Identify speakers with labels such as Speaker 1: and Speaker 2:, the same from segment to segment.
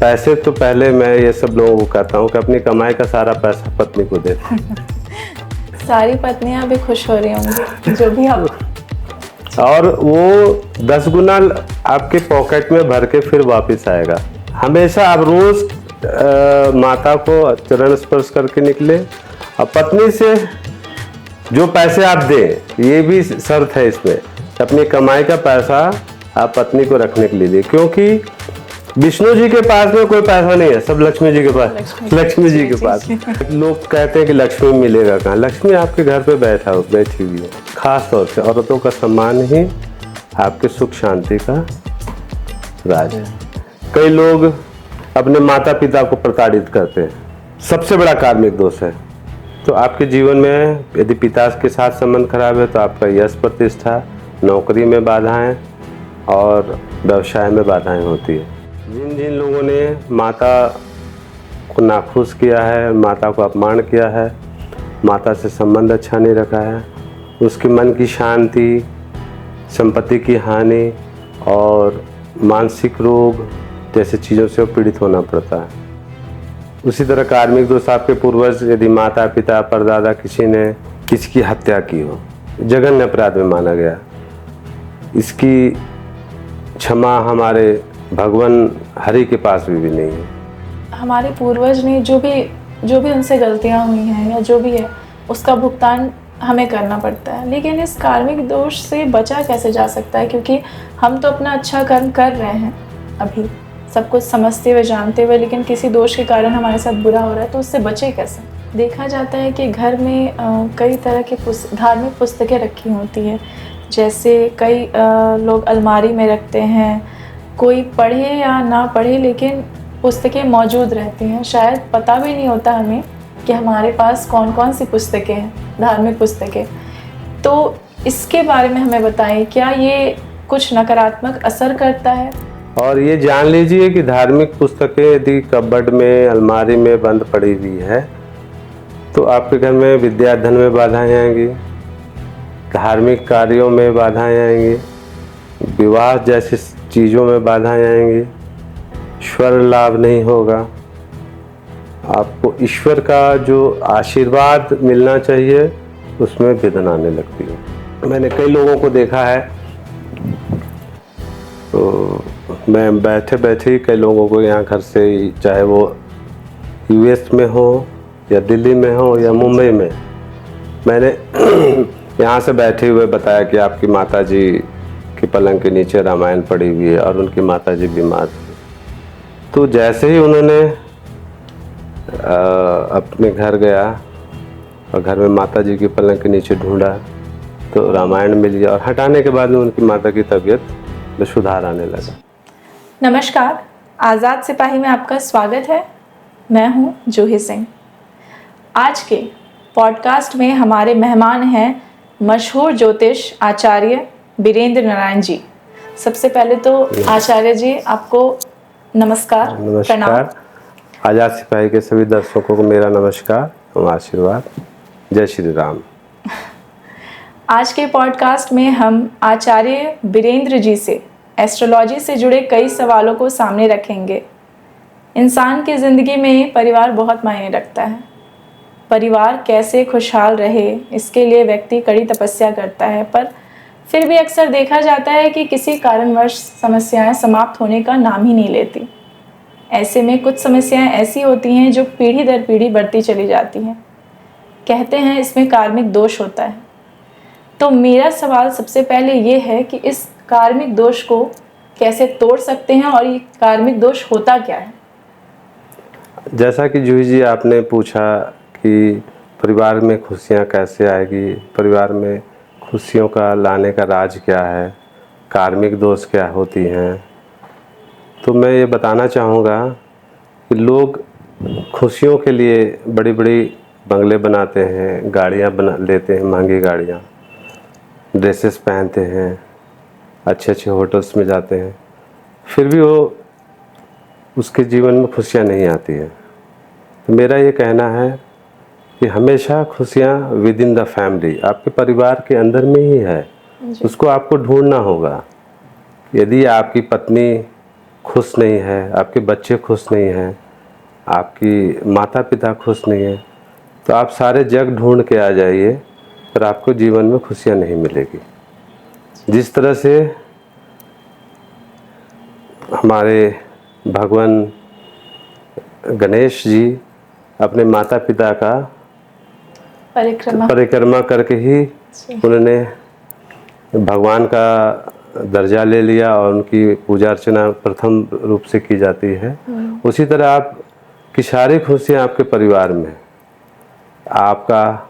Speaker 1: पैसे तो पहले मैं ये सब लोगों को कहता हूँ कि अपनी कमाई का सारा पैसा पत्नी को दे।
Speaker 2: सारी पत्नियां भी खुश हो रही होंगी जो भी आप।
Speaker 1: और वो 10 गुना आपके पॉकेट में भर के फिर वापस आएगा। हमेशा आप रोज माता को चरण स्पर्श करके निकले और पत्नी से जो पैसे आप दें, ये भी शर्त है इसमें, अपनी कमाई का पैसा आप पत्नी को रखने के लिए, क्योंकि विष्णु जी के पास में कोई पैसा नहीं है, सब लक्ष्मी जी के पास, लक्ष्मी जी के पास। लोग कहते हैं कि लक्ष्मी मिलेगा कहाँ? लक्ष्मी आपके घर पे बैठी हुई है। खास तौर से औरतों का सम्मान ही आपके सुख शांति का राज है। कई लोग अपने माता पिता को प्रताड़ित करते हैं, सबसे बड़ा कार्मिक दोष है। तो आपके जीवन में यदि पिता के साथ संबंध खराब है तो आपका यश प्रतिष्ठा, नौकरी में बाधाएं और व्यवसाय में बाधाएं होती है। जिन जिन लोगों ने माता को नाखुश किया है, माता को अपमान किया है, माता से संबंध अच्छा नहीं रखा है, उसके मन की शांति, संपत्ति की हानि और मानसिक रोग जैसे चीज़ों से पीड़ित होना पड़ता है। उसी तरह कार्मिक दोष आपके पूर्वज, यदि माता पिता परदादा किसी ने किसी की हत्या की हो, जघन्य अपराध में माना गया, इसकी क्षमा हमारे भगवान हरि के पास भी नहीं है।
Speaker 2: हमारे पूर्वज ने जो भी उनसे गलतियां हुई हैं या जो भी है, उसका भुगतान हमें करना पड़ता है। लेकिन इस कार्मिक दोष से बचा कैसे जा सकता है? क्योंकि हम तो अपना अच्छा कर्म कर रहे हैं अभी, सब कुछ समझते हुए जानते हुए, लेकिन किसी दोष के कारण हमारे साथ बुरा हो रहा है, तो उससे बचे कैसे? देखा जाता है कि घर में कई तरह की धार्मिक पुस्तकें रखी होती है। जैसे कई लोग अलमारी में रखते हैं, कोई पढ़े या ना पढ़े लेकिन पुस्तकें मौजूद रहती हैं। शायद पता भी नहीं होता हमें कि हमारे पास कौन कौन सी पुस्तकें हैं, धार्मिक पुस्तकें। तो इसके बारे में हमें बताएं, क्या ये कुछ नकारात्मक असर करता है?
Speaker 1: और ये जान लीजिए कि धार्मिक पुस्तकें यदि कबर्ड में, अलमारी में बंद पड़ी हुई है तो आपके घर में विद्या धन में बाधाएं आएंगी, धार्मिक कार्यों में बाधाएं आएंगी, विवाह जैसी चीज़ों में बाधाएं आएंगी, ईश्वर लाभ नहीं होगा। आपको ईश्वर का जो आशीर्वाद मिलना चाहिए उसमें विघ्न आने लगती है। मैंने कई लोगों को देखा है, तो मैं बैठे बैठे ही कई लोगों को यहाँ घर से, चाहे वो यूएस में हो या दिल्ली में हो या मुंबई में, मैंने यहाँ से बैठे हुए बताया कि आपकी माताजी की पलंग के नीचे रामायण पड़ी हुई है और उनकी माताजी बीमार थी। तो जैसे ही उन्होंने अपने घर गया और घर में माताजी की पलंग के नीचे ढूंढा तो रामायण मिल गया, और हटाने के बाद में उनकी माता की तबीयत में सुधार आने लगा।
Speaker 2: नमस्कार, आज़ाद सिपाही में आपका स्वागत है। मैं हूँ जूही सिंह। आज के पॉडकास्ट में हमारे मेहमान हैं मशहूर ज्योतिष आचार्य वीरेंद्र नारायण जी। सबसे पहले तो आचार्य जी आपको नमस्कार।
Speaker 1: नमस्कार। आज़ाद सिपाही के सभी दर्शकों को मेरा नमस्कार और आशीर्वाद। जय श्री राम।
Speaker 2: आज के पॉडकास्ट में हम आचार्य वीरेंद्र जी से एस्ट्रोलॉजी से जुड़े कई सवालों को सामने रखेंगे। इंसान की ज़िंदगी में परिवार बहुत मायने रखता है। परिवार कैसे खुशहाल रहे, इसके लिए व्यक्ति कड़ी तपस्या करता है, पर फिर भी अक्सर देखा जाता है कि किसी कारणवश समस्याएं समाप्त होने का नाम ही नहीं लेती। ऐसे में कुछ समस्याएं ऐसी होती हैं जो पीढ़ी दर पीढ़ी बढ़ती चली जाती हैं। कहते हैं इसमें कार्मिक दोष होता है। तो मेरा सवाल सबसे पहले ये है कि इस कार्मिक दोष को कैसे तोड़ सकते हैं और ये कार्मिक दोष होता क्या है?
Speaker 1: जैसा कि जूही जी आपने पूछा कि परिवार में खुशियाँ कैसे आएगी, परिवार में खुशियों का लाने का राज क्या है, कार्मिक दोष क्या होती हैं, तो मैं ये बताना चाहूँगा कि लोग खुशियों के लिए बड़ी बड़ी बंगले बनाते हैं, गाड़ियाँ बना लेते हैं, महंगी गाड़ियाँ, ड्रेसेस पहनते हैं, अच्छे अच्छे होटल्स में जाते हैं, फिर भी वो उसके जीवन में खुशियाँ नहीं आती है। तो मेरा ये कहना है कि हमेशा खुशियाँ विद इन द फैमिली, आपके परिवार के अंदर में ही है, उसको आपको ढूंढना होगा। यदि आपकी पत्नी खुश नहीं है, आपके बच्चे खुश नहीं हैं, आपकी माता पिता खुश नहीं है, तो आप सारे जग ढूंढ के आ जाइए, पर आपको जीवन में खुशियाँ नहीं मिलेगी। जिस तरह से हमारे भगवान गणेश जी अपने माता पिता का परिक्रमा करके ही उन्होंने भगवान का दर्जा ले लिया और उनकी पूजा अर्चना प्रथम रूप से की जाती है। उसी तरह आपकी सारी खुशियाँ आपके परिवार में, आपका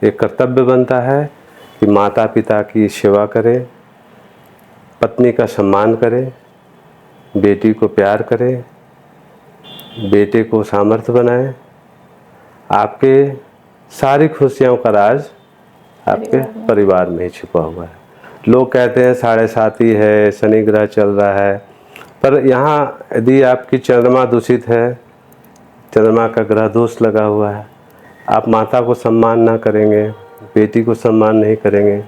Speaker 1: एक कर्तव्य बनता है कि माता पिता की सेवा करें, पत्नी का सम्मान करें, बेटी को प्यार करें, बेटे को सामर्थ्य बनाएं। आपके सारी खुशियों का राज आपके परिवार में ही छिपा हुआ है। लोग कहते हैं 7.5 है, शनि ग्रह चल रहा है, पर यहाँ यदि आपकी चंद्रमा दूषित है, चंद्रमा का ग्रह दोष लगा हुआ है, आप माता को सम्मान ना करेंगे, बेटी को सम्मान नहीं करेंगे,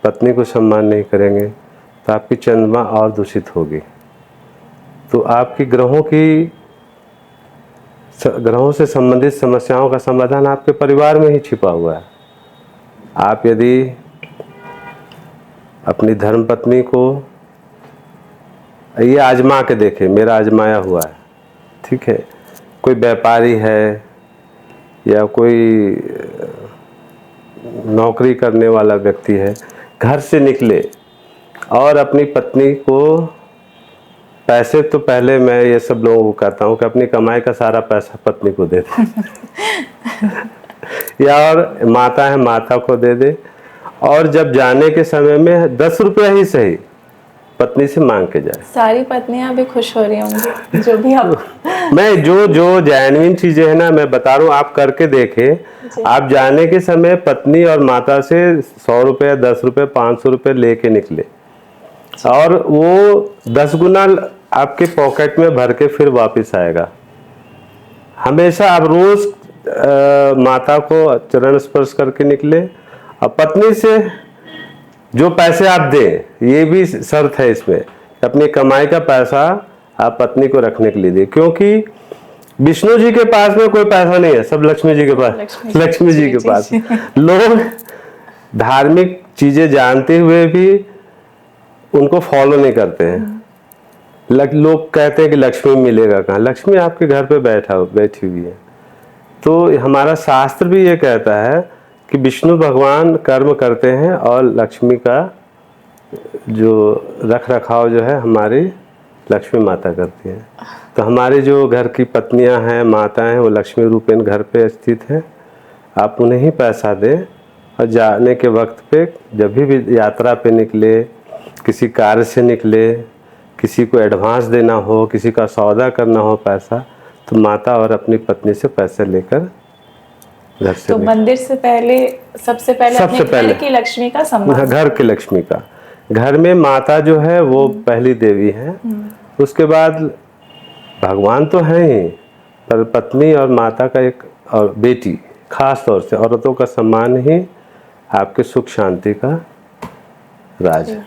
Speaker 1: पत्नी को सम्मान नहीं करेंगे, तो आपकी चंद्रमा और दूषित होगी। तो आपकी ग्रहों से संबंधित समस्याओं का समाधान आपके परिवार में ही छिपा हुआ है। आप यदि अपनी धर्मपत्नी को ये आजमा के देखें, मेरा आजमाया हुआ है, ठीक है, कोई व्यापारी है या कोई नौकरी करने वाला व्यक्ति है, घर से निकले और अपनी पत्नी को पैसे, तो पहले मैं ये सब लोगों को कहता हूँ कि अपनी कमाई का सारा पैसा पत्नी को दे दे या और माता है माता को दे दे, और जब जाने के समय में 10 रुपया ही सही पत्नी से मांग के जाए।
Speaker 2: सारी पत्नियां भी खुश हो रही होंगी जो भी आप
Speaker 1: मैं जो जेन्युइन चीजें हैं ना, मैं बता रहा हूँ, आप करके देखें। आप जाने के समय पत्नी और माता से 100 रुपये, 10 रुपये, 500 रुपये लेके निकले और वो 10 गुना आपके पॉकेट में भर के फिर वापस आएगा। हमेशा आप रोज माता को चरण स्पर्श करके निकले, और पत्नी से जो पैसे आप दें, ये भी शर्त है इसमें, अपनी कमाई का पैसा आप पत्नी को रखने के लिए दें, क्योंकि विष्णु जी के पास में कोई पैसा नहीं है, सब लक्ष्मी जी के पास, लक्ष्मी जी के पास। लोग धार्मिक चीजें जानते हुए भी उनको फॉलो नहीं करते हैं। लोग कहते हैं कि लक्ष्मी मिलेगा कहाँ, लक्ष्मी आपके घर पे बैठी हुई है। तो हमारा शास्त्र भी ये कहता है कि विष्णु भगवान कर्म करते हैं और लक्ष्मी का जो रख रखाव जो है हमारी लक्ष्मी माता करती है। तो हमारे जो घर की पत्नियां हैं, माताएं, वो लक्ष्मी रूपेण घर पे स्थित हैं। आप उन्हें ही पैसा दें, और जाने के वक्त पे जब भी यात्रा पे निकले, किसी कार्य से निकले, किसी को एडवांस देना हो, किसी का सौदा करना हो पैसा, तो माता और अपनी पत्नी से पैसे लेकर घर से,
Speaker 2: तो मंदिर से पहले सबसे पहले घर की लक्ष्मी का सम्मान,
Speaker 1: घर की लक्ष्मी का, घर में माता जो है वो पहली देवी है। उसके बाद भगवान तो है ही, पर पत्नी और माता का एक, और बेटी, खास तौर से औरतों का सम्मान ही आपके सुख शांति का राज है।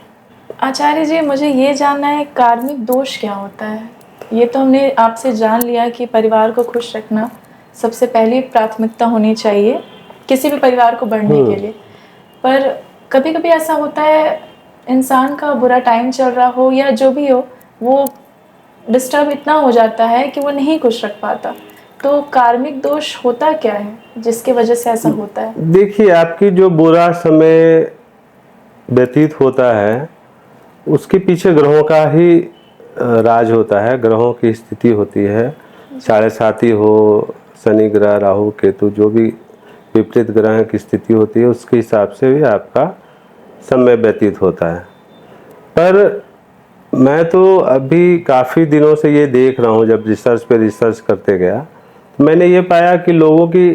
Speaker 2: आचार्य जी, मुझे ये जानना है, कार्मिक दोष क्या होता है? ये तो हमने आपसे जान लिया कि परिवार को खुश रखना सबसे पहली प्राथमिकता होनी चाहिए किसी भी परिवार को बढ़ने के लिए, पर कभी कभी ऐसा होता है इंसान का बुरा टाइम चल रहा हो या जो भी हो, वो डिस्टर्ब इतना हो जाता है कि वो नहीं खुश रख पाता। तो कार्मिक दोष होता क्या है जिसके वजह से ऐसा होता है?
Speaker 1: देखिए, आपकी जो बुरा समय व्यतीत होता है उसके पीछे ग्रहों का ही राज होता है, ग्रहों की स्थिति होती है। 7.5 हो, शनि ग्रह, राहु केतु, जो भी विपरीत ग्रह की स्थिति होती है उसके हिसाब से भी आपका समय व्यतीत होता है। पर मैं तो अभी काफ़ी दिनों से ये देख रहा हूँ, जब रिसर्च पे रिसर्च करते गया, मैंने ये पाया कि लोगों की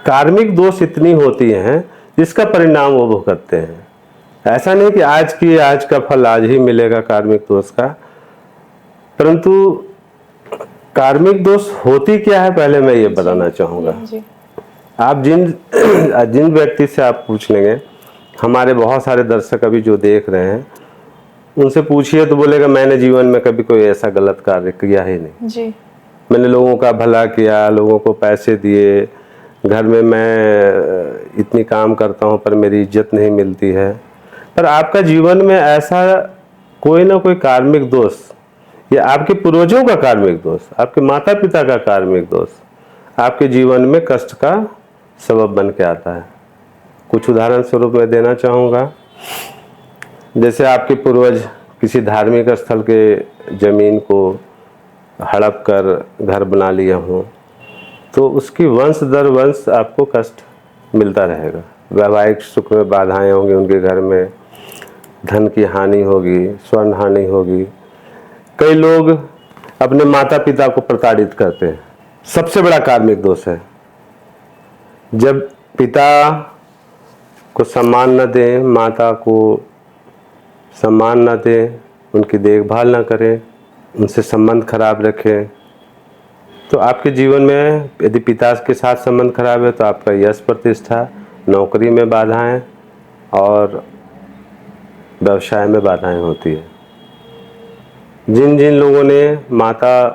Speaker 1: कार्मिक दोष इतनी होती हैं जिसका परिणाम वो भुगतते हैं। ऐसा नहीं कि आज का फल आज ही मिलेगा कार्मिक दोष का, परंतु कार्मिक दोष होती क्या है पहले मैं ये बताना चाहूँगा। आप जिन व्यक्ति से आप पूछ लेंगे, हमारे बहुत सारे दर्शक अभी जो देख रहे हैं, उनसे पूछिए तो बोलेगा मैंने जीवन में कभी कोई ऐसा गलत कार्य किया ही नहीं।
Speaker 2: जी।
Speaker 1: मैंने लोगों का भला किया, लोगों को पैसे दिए, घर में मैं इतनी काम करता हूँ पर मेरी इज्जत नहीं मिलती है। पर आपका जीवन में ऐसा कोई ना कोई कार्मिक दोष, या आपके पूर्वजों का कार्मिक दोष, आपके माता पिता का कार्मिक दोष आपके जीवन में कष्ट का सबब बन के आता है। कुछ उदाहरण स्वरूप मैं देना चाहूँगा। जैसे आपके पूर्वज किसी धार्मिक स्थल के जमीन को हड़प कर घर बना लिए हों, तो उसकी वंश दर वंश आपको कष्ट मिलता रहेगा। वैवाहिक सुख में बाधाएं होंगी, उनके घर में धन की हानि होगी, स्वर्ण हानि होगी। कई लोग अपने माता पिता को प्रताड़ित करते हैं, सबसे बड़ा कार्मिक दोष है। जब पिता को सम्मान न दें, माता को सम्मान न दें, उनकी देखभाल न करें, उनसे संबंध खराब रखें, तो आपके जीवन में यदि पिता के साथ संबंध खराब है तो आपका यश प्रतिष्ठा, नौकरी में बाधाएं और व्यवसाय में बाधाएं होती है। जिन जिन लोगों ने माता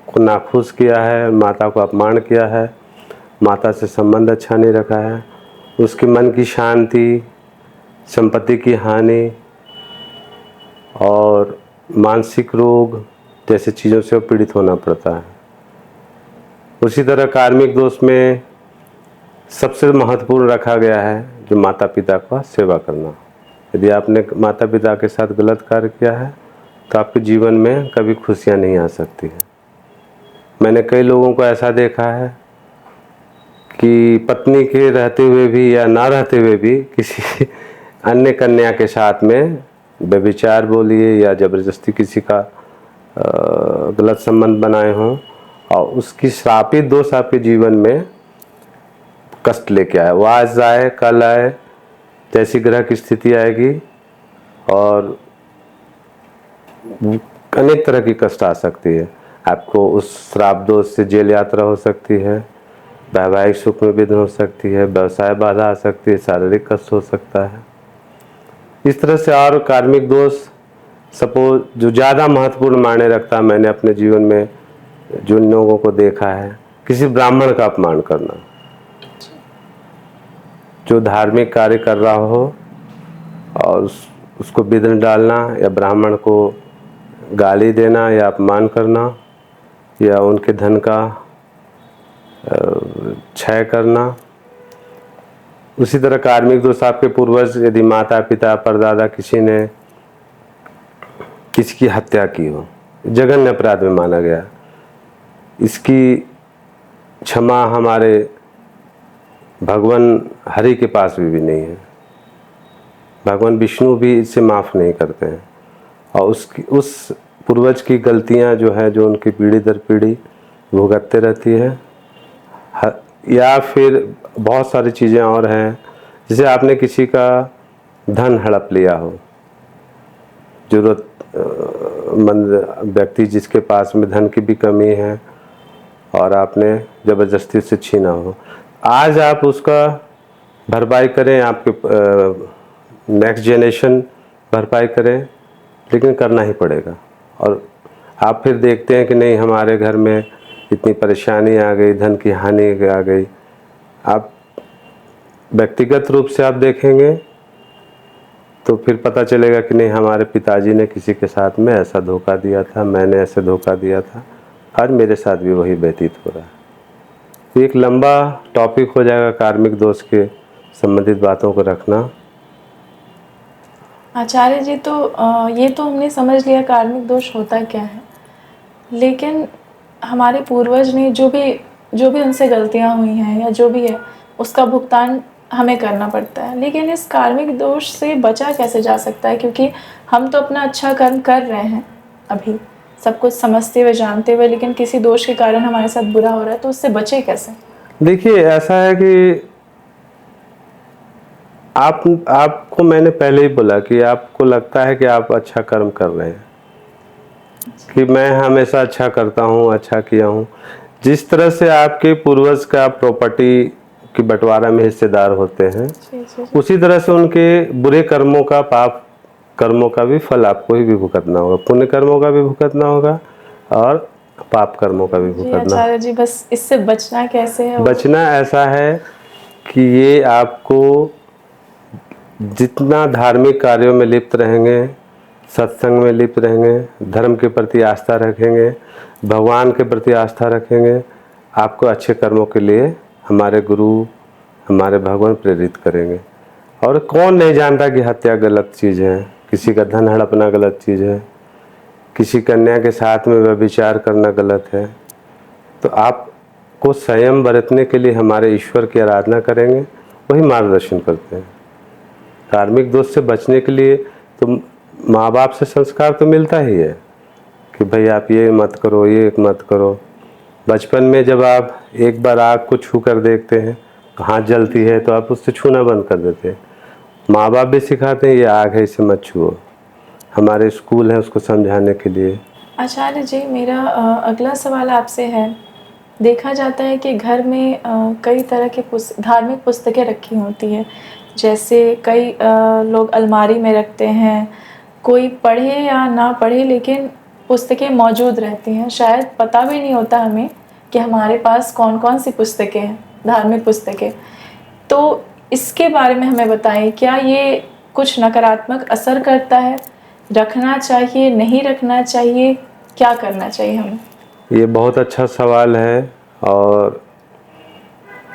Speaker 1: को नाखुश किया है, माता को अपमान किया है, माता से संबंध अच्छा नहीं रखा है, उसके मन की शांति, संपत्ति की हानि और मानसिक रोग जैसे चीज़ों से पीड़ित होना पड़ता है। उसी तरह कार्मिक दोष में सबसे महत्वपूर्ण रखा गया है जो माता पिता का सेवा करना। यदि आपने माता पिता के साथ गलत कार्य किया है तो आपके जीवन में कभी खुशियाँ नहीं आ सकती हैं। मैंने कई लोगों को ऐसा देखा है कि पत्नी के रहते हुए भी या ना रहते हुए भी किसी अन्य कन्या के साथ में व्यभिचार बोलिए या ज़बरदस्ती किसी का गलत संबंध बनाए हों और उसकी श्रापित दोष आपके जीवन में कष्ट लेके आए। वो आज आए कल आए, जैसी ग्रह की स्थिति आएगी और अनेक तरह की कष्ट आ सकती है। आपको उस श्राप दोष से जेल यात्रा हो सकती है, वैवाहिक सुख में विघ्न हो सकती है, व्यवसाय बाधा आ सकती है, शारीरिक कष्ट हो सकता है। इस तरह से और कार्मिक दोष सपोज जो ज़्यादा महत्वपूर्ण मायने रखता है, मैंने अपने जीवन में जिन लोगों को देखा है, किसी ब्राह्मण का अपमान करना, जो धार्मिक कार्य कर रहा हो और उसको विघ्न डालना या ब्राह्मण को गाली देना या अपमान करना या उनके धन का क्षय करना। उसी तरह कार्मिक दोष आपके पूर्वज यदि माता पिता परदादा किसी ने किसी की हत्या की हो, जघन्य अपराध में माना गया, इसकी क्षमा हमारे भगवान हरि के पास भी नहीं है। भगवान विष्णु भी इससे माफ़ नहीं करते हैं और उस पूर्वज की गलतियां जो है, जो उनकी पीढ़ी दर पीढ़ी भुगतते रहती है। या फिर बहुत सारी चीज़ें और हैं, जैसे आपने किसी का धन हड़प लिया हो, ज़रूरतमंद व्यक्ति जिसके पास में धन की भी कमी है और आपने ज़बरदस्ती से छीना हो, आज आप उसका भरपाई करें, आपके नेक्स्ट जनरेशन भरपाई करें, लेकिन करना ही पड़ेगा। और आप फिर देखते हैं कि नहीं हमारे घर में इतनी परेशानी आ गई, धन की हानि आ गई। आप व्यक्तिगत रूप से आप देखेंगे तो फिर पता चलेगा कि नहीं हमारे पिताजी ने किसी के साथ में ऐसा धोखा दिया था, मैंने ऐसे धोखा दिया था, आज मेरे साथ भी वही व्यतीत हो रहा है। तो एक लंबा टॉपिक हो जाएगा कार्मिक दोष के संबंधित बातों को रखना।
Speaker 2: आचार्य जी, तो ये तो हमने समझ लिया कार्मिक दोष होता क्या है, लेकिन हमारे पूर्वज ने जो भी उनसे गलतियां हुई हैं या जो भी है उसका भुगतान हमें करना पड़ता है। लेकिन इस कार्मिक दोष से बचा कैसे जा सकता है, क्योंकि हम तो अपना अच्छा कर्म कर रहे हैं अभी सब कुछ समझते हुए जानते हुए, लेकिन किसी दोष के कारण हमारे साथ बुरा हो रहा है, तो उससे बचे कैसे?
Speaker 1: देखिए ऐसा है कि आपको मैंने पहले ही बोला कि आपको लगता है कि आप अच्छा कर्म कर रहे हैं, कि मैं हमेशा अच्छा करता हूँ, अच्छा किया हूँ। जिस तरह से आपके पूर्वज का प्रॉपर्टी की बंटवारा में हिस्सेदार होते हैं, उसी तरह से उनके बुरे कर्मों का पाप कर्मों का भी फल आपको ही भी भुगतना होगा, पुण्य कर्मों का भी भुगतना होगा और पाप कर्मों का भी
Speaker 2: जी
Speaker 1: भुगतना।
Speaker 2: आचार्य जी, बस इससे बचना कैसे है?
Speaker 1: बचना ऐसा है कि ये आपको जितना धार्मिक कार्यों में लिप्त रहेंगे, सत्संग में लिप्त रहेंगे, धर्म के प्रति आस्था रखेंगे, भगवान के प्रति आस्था रखेंगे, आपको अच्छे कर्मों के लिए हमारे गुरु, हमारे भगवान प्रेरित करेंगे। और कौन नहीं जानता कि हत्या गलत चीज़ है, किसी का धन हड़पना गलत चीज़ है, किसी कन्या के साथ में व्यभिचार करना गलत है। तो आपको संयम बरतने के लिए हमारे ईश्वर की आराधना करेंगे, वही मार्गदर्शन करते हैं। धार्मिक दोष से बचने के लिए तो माँ बाप से संस्कार तो मिलता ही है कि भाई आप ये मत करो, ये मत करो। बचपन में जब आप एक बार आग को छू कर देखते हैं, हाथ जलती है तो आप उससे छूना बंद कर देते हैं। माँ बाप भी सिखाते हैं ये आग है, इसे मत छुओ। हमारे स्कूल है उसको समझाने के लिए।
Speaker 2: आचार्य जी, मेरा अगला सवाल आपसे है। देखा जाता है कि घर में कई तरह की धार्मिक पुस्तकें रखी होती है, जैसे कई लोग अलमारी में रखते हैं, कोई पढ़े या ना पढ़े लेकिन पुस्तकें मौजूद रहती हैं। शायद पता भी नहीं होता हमें कि हमारे पास कौन कौन सी पुस्तकें हैं, धार्मिक पुस्तकें। तो इसके बारे में हमें बताएं, क्या ये कुछ नकारात्मक असर करता है? रखना चाहिए, नहीं रखना चाहिए, क्या करना चाहिए हमें?
Speaker 1: ये बहुत अच्छा सवाल है और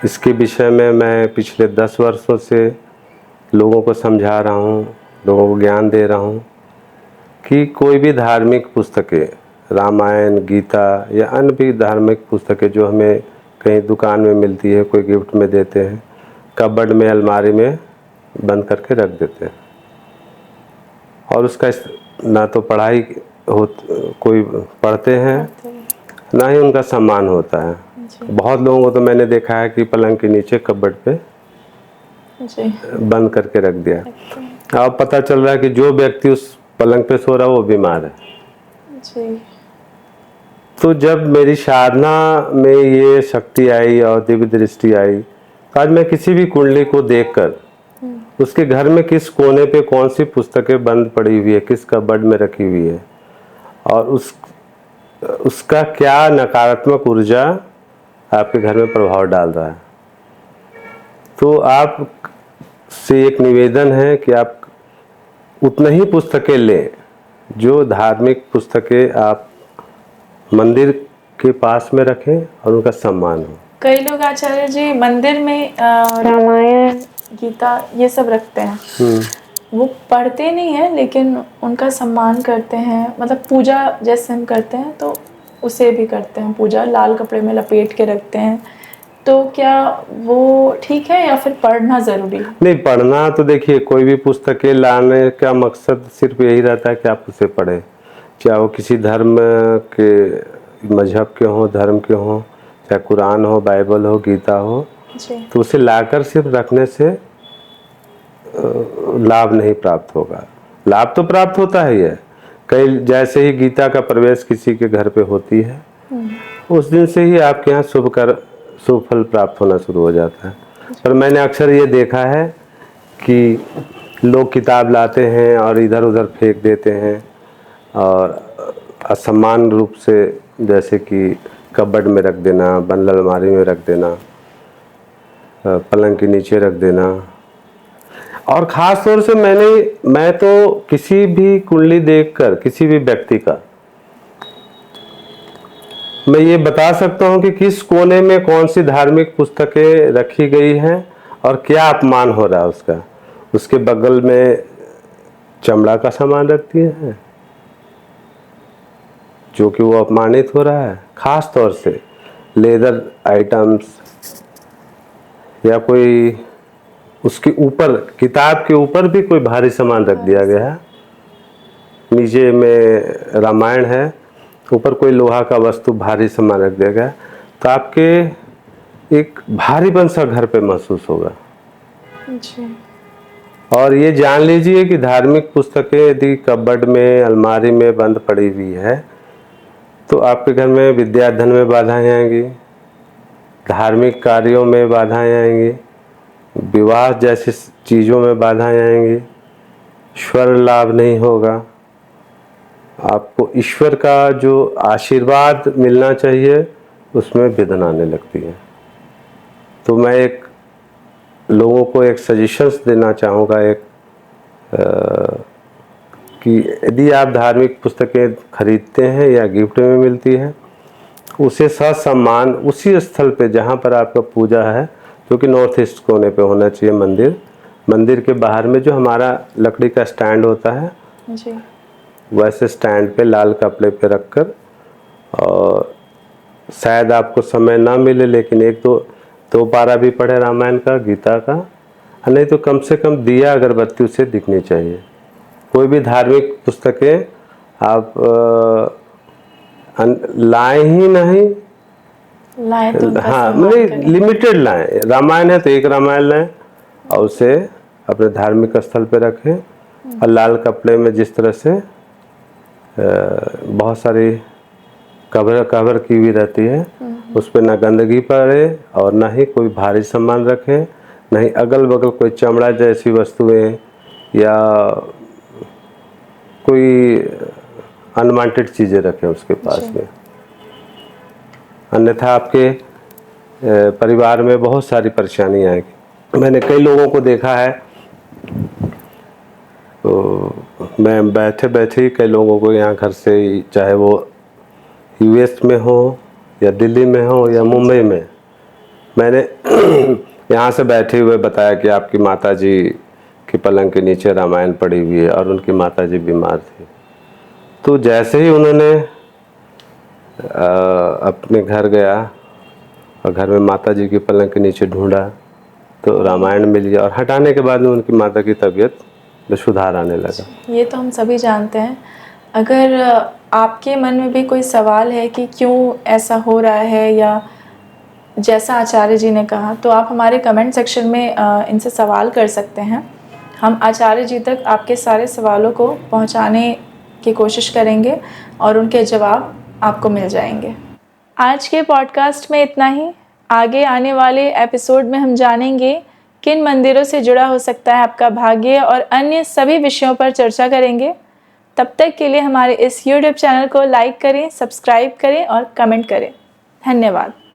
Speaker 1: इसके विषय में मैं पिछले 10 वर्षों से लोगों को समझा रहा हूँ, लोगों को ज्ञान दे रहा हूँ कि कोई भी धार्मिक पुस्तकें, रामायण, गीता या अन्य भी धार्मिक पुस्तकें जो हमें कहीं दुकान में मिलती है, कोई गिफ्ट में देते हैं, कबर्ड में, अलमारी में बंद करके रख देते हैं। और उसका ना तो पढ़ाई हो, कोई पढ़ते हैं, ना ही उनका सम्मान होता है। बहुत लोगों को तो मैंने देखा है कि पलंग के नीचे कबर्ड पे बंद करके रख दिया। अब पता चल रहा है कि जो व्यक्ति उस पलंग पे सो रहा है वो बीमार है
Speaker 2: जी।
Speaker 1: तो जब मेरी साधना में ये शक्ति आई और दिव्य दृष्टि आई, तो आज मैं किसी भी कुंडली को देखकर उसके घर में किस कोने पे कौन सी पुस्तकें बंद पड़ी हुई है, किस कबर्ड में रखी हुई है और उसका क्या नकारात्मक ऊर्जा आपके घर में प्रभाव डाल रहा है। तो आप से एक निवेदन है कि आप उतना ही पुस्तकें लें जो धार्मिक पुस्तकें आप मंदिर के पास में रखें और उनका सम्मान हो।
Speaker 2: कई लोग आचार्य जी मंदिर में रामायण, गीता ये सब रखते हैं, वो पढ़ते नहीं है लेकिन उनका सम्मान करते हैं, मतलब पूजा जैसे हम करते हैं तो उसे भी करते हैं, पूजा लाल कपड़े में लपेट के रखते हैं। तो क्या वो ठीक है या फिर पढ़ना ज़रूरी है?
Speaker 1: नहीं, पढ़ना तो देखिए, कोई भी पुस्तकें लाने का मकसद सिर्फ यही रहता है कि आप उसे पढ़ें, चाहे वो किसी धर्म के, मजहब के हों, धर्म के हों, चाहे कुरान हो, बाइबल हो, गीता हो
Speaker 2: जी।
Speaker 1: तो उसे लाकर सिर्फ रखने से लाभ नहीं प्राप्त होगा। लाभ तो प्राप्त होता ही है। कई जैसे ही गीता का प्रवेश किसी के घर पे होती है, उस दिन से ही आपके यहाँ शुभ फल प्राप्त होना शुरू हो जाता है। पर मैंने अक्सर ये देखा है कि लोग किताब लाते हैं और इधर उधर फेंक देते हैं और असमान रूप से, जैसे कि कबर्ड में रख देना, बंद अलमारी में रख देना, पलंग के नीचे रख देना। और ख़ास तौर से मैं तो किसी भी कुंडली देखकर किसी भी व्यक्ति का मैं ये बता सकता हूँ कि किस कोने में कौन सी धार्मिक पुस्तकें रखी गई हैं और क्या अपमान हो रहा है उसका। उसके बगल में चमड़ा का सामान रख दिए हैं जो कि वो अपमानित हो रहा है, खास तौर से लेदर आइटम्स, या कोई उसके ऊपर, किताब के ऊपर भी कोई भारी सामान रख दिया गया है। नीचे में रामायण है, ऊपर कोई लोहा का वस्तु भारी सामान रख दिया गया, तो आपके एक भारीपन सा घर पे महसूस होगा।
Speaker 2: जी।
Speaker 1: और ये जान लीजिए कि धार्मिक पुस्तकें यदि कबर्ड में, अलमारी में बंद पड़ी हुई है तो आपके घर में विद्या धन में बाधाएं आएंगी, धार्मिक कार्यों में बाधाएं आएंगी, विवाह जैसी चीज़ों में बाधाएं आएंगी, स्वर लाभ नहीं होगा, आपको ईश्वर का जो आशीर्वाद मिलना चाहिए उसमें विघ्न आने लगती है। तो मैं एक लोगों को एक सजेशंस देना चाहूँगा कि यदि आप धार्मिक पुस्तकें खरीदते हैं या गिफ्ट में मिलती है, उसे ससम्मान उसी स्थल पे जहाँ पर आपका पूजा है, जो कि नॉर्थ ईस्ट कोने पे होना चाहिए मंदिर के बाहर में जो हमारा लकड़ी का स्टैंड होता है
Speaker 2: जी।
Speaker 1: वैसे स्टैंड पे लाल कपड़े पे रखकर, और शायद आपको समय ना मिले लेकिन एक दो पारा भी पढ़े रामायण का, गीता का, नहीं तो कम से कम दिया अगरबत्ती उसे दिखनी चाहिए। कोई भी धार्मिक पुस्तकें आप लाएं ही नहीं,
Speaker 2: लाएं तो उनका
Speaker 1: हाँ
Speaker 2: सम्मान
Speaker 1: मतलब
Speaker 2: करें।
Speaker 1: लिमिटेड लाएं। रामायण है तो एक रामायण लाएं और उसे अपने धार्मिक स्थल पे रखें, और लाल कपड़े में जिस तरह से बहुत सारी कवर की हुई रहती है, उस पर ना गंदगी पड़े और ना ही कोई भारी सामान रखें, नहीं अगल बगल कोई चमड़ा जैसी वस्तुएं या कोई अनवांटेड चीज़ें रखें उसके पास में। अन्यथा आपके परिवार में बहुत सारी परेशानी आएगी। मैंने कई लोगों को देखा है, तो मैं बैठे बैठे ही कई लोगों को यहाँ घर से, चाहे वो यूएस में हो या दिल्ली में हो या मुंबई में, मैंने यहाँ से बैठे हुए बताया कि आपकी माताजी की पलंग के नीचे रामायण पड़ी हुई है और उनकी माताजी बीमार थी। तो जैसे ही उन्होंने अपने घर गया और घर में माताजी की पलंग के नीचे ढूंढा तो रामायण मिल गया, और हटाने के बाद में उनकी माता की तबीयत में सुधार आने लगा।
Speaker 2: ये तो हम सभी जानते हैं। अगर आपके मन में भी कोई सवाल है कि क्यों ऐसा हो रहा है, या जैसा आचार्य जी ने कहा, तो आप हमारे कमेंट सेक्शन में इनसे सवाल कर सकते हैं। हम आचार्य जी तक आपके सारे सवालों को पहुंचाने की कोशिश करेंगे और उनके जवाब आपको मिल जाएंगे। आज के पॉडकास्ट में इतना ही। आगे आने वाले एपिसोड में हम जानेंगे किन मंदिरों से जुड़ा हो सकता है आपका भाग्य, और अन्य सभी विषयों पर चर्चा करेंगे। तब तक के लिए हमारे इस YouTube चैनल को लाइक करें, सब्सक्राइब करें और कमेंट करें। धन्यवाद।